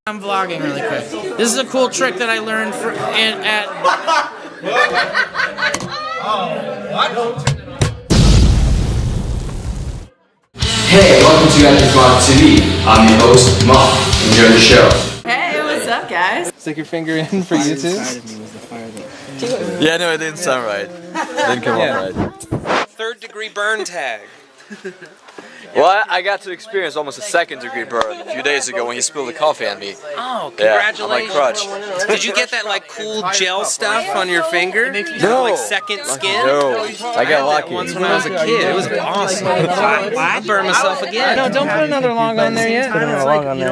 I'm vlogging really quick. This is a cool trick that I learned at. Hey, welcome to Epic Vlog TV. I'm your host, Mom. Enjoy the show. Hey, what's up, guys? Stick your finger in for YouTube. Yeah, no, it didn't sound right. Didn't come off right. Third-degree burn tag. Well, I got to experience almost a second-degree burn a few days ago when he spilled the coffee on me. Oh, Yeah, congratulations. on my crutch. Did you get that like cool gel stuff on your finger? No. Like second skin? No, I got lucky. Once when I was a kid, it was awesome. I burned myself again. No, don't put another log on there yet.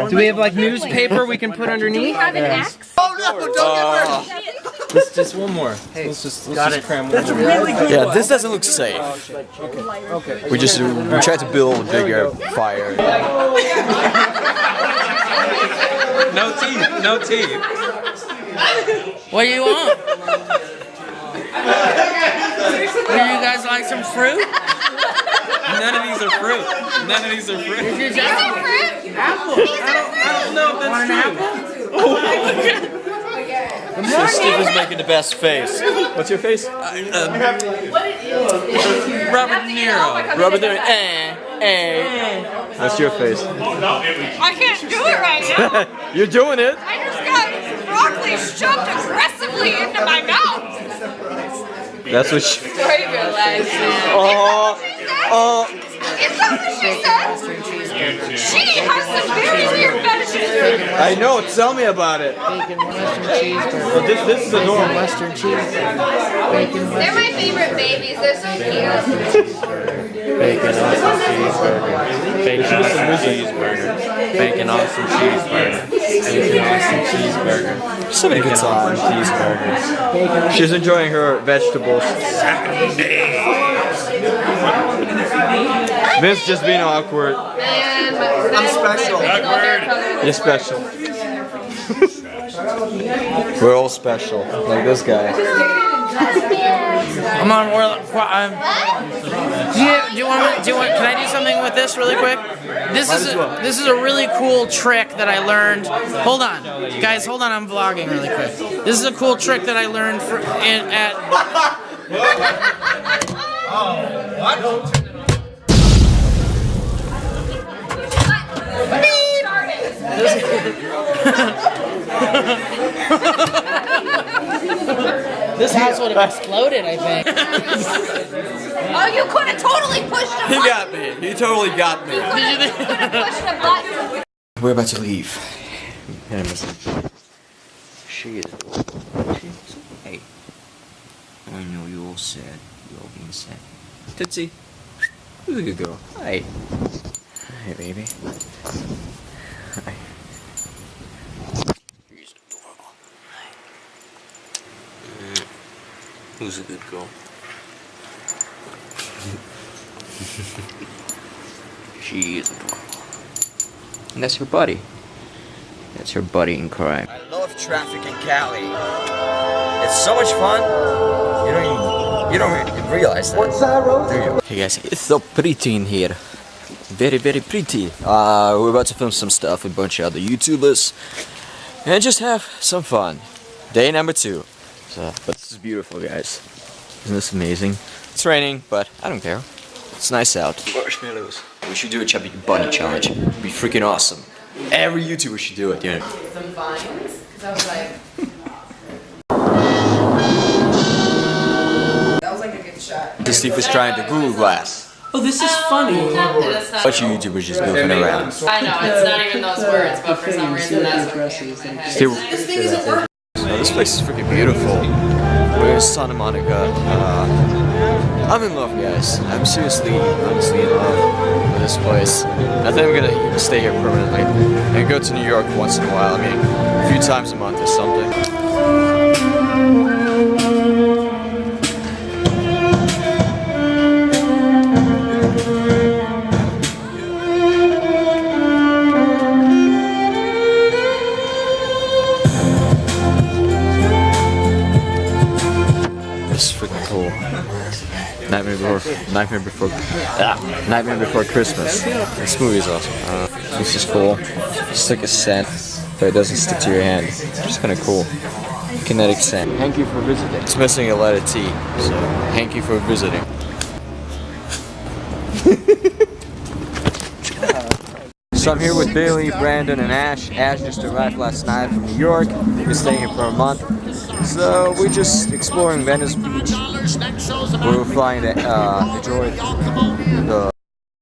Do we have like newspaper we can put underneath? Have an axe? Oh no, don't get ready! Let's just one more. Hey, let's just cram one more. Yeah, this doesn't look safe. Okay. We tried to build a bigger fire. No teeth. No teeth. What do you want? Would you guys like some fruit? None of these are fruit. None of these are fruit. Is it fruit? Apple. I don't know if that's true. Oh my god. So Steve is making the best face. What's your face? Robert De Niro. Robert De Niro. What's your face? I can't do it right now. You're doing it. I just got broccoli shoved aggressively into my mouth. That's what she... Story of your life, man. Oh. Is that what she said? She has some very weird fetishes. I know, tell me about it. Bacon Western cheeseburger. Well, this is a normal. Western cheeseburger. Bacon They're my favorite babies. They're so cute. Bacon awesome cheeseburger. Bacon awesome cheeseburger. Bacon awesome cheeseburger. Bacon awesome cheeseburger. So many good songs. Cheeseburgers. She's enjoying her vegetables. Vince just being awkward. I'm special. You're special. We're all special. Like this guy. Come on, do you want? Can I do something with this really quick? This is a really cool trick that I learned. Hold on, guys. Hold on. I'm vlogging really quick. This is a cool trick that I learned at. This house would have exploded, I think. Oh, you could have totally pushed a He button. got me. He totally got me. You could have pushed a button. We're about to leave. She is. Hey. I know you're all sad. You're all being sad. Tootsie. Who's a good girl? Hi. Hi, baby. Hi. She's adorable. Hi. Who's a good girl? She is adorable. And that's her buddy. That's her buddy in crime. I love traffic in Cali. It's so much fun. You don't even realize that. What's that, Rose? Hey guys, it's so pretty in here. Very, very pretty. We're about to film some stuff with a bunch of other YouTubers. And just have some fun. Day number 2. But this is beautiful, guys. Isn't this amazing? It's raining, but I don't care. It's nice out. Marshmallows. We should do a chubby bunny challenge. It'd be freaking awesome. Every YouTuber should do it, you know. Some vines. That was like. That was like a good shot. Steve was trying to Google Glass. Oh, this is funny. That's not. Bunch of YouTubers just goofing around. I know, it's not even those words, but for some reason that's what came to my head. Steve, This thing isn't working. this place is freaking beautiful. We're in Santa Monica. I'm in love, guys. I'm seriously, honestly in love with this place. I think I'm gonna stay here permanently and go to New York once in a while. I mean, a few times a month or something. This is freaking cool. Nightmare Before Christmas. This movie is awesome. This is cool. It's like a scent. but it doesn't stick to your hand. It's kind of cool. Kinetic sand. Thank you for visiting. It's missing a letter T, so thank you for visiting. So I'm here with Bailey, Brandon, and Ash. Ash just arrived last night from New York. We're staying here for a month. So we're just exploring Venice Beach. We were flying to enjoy the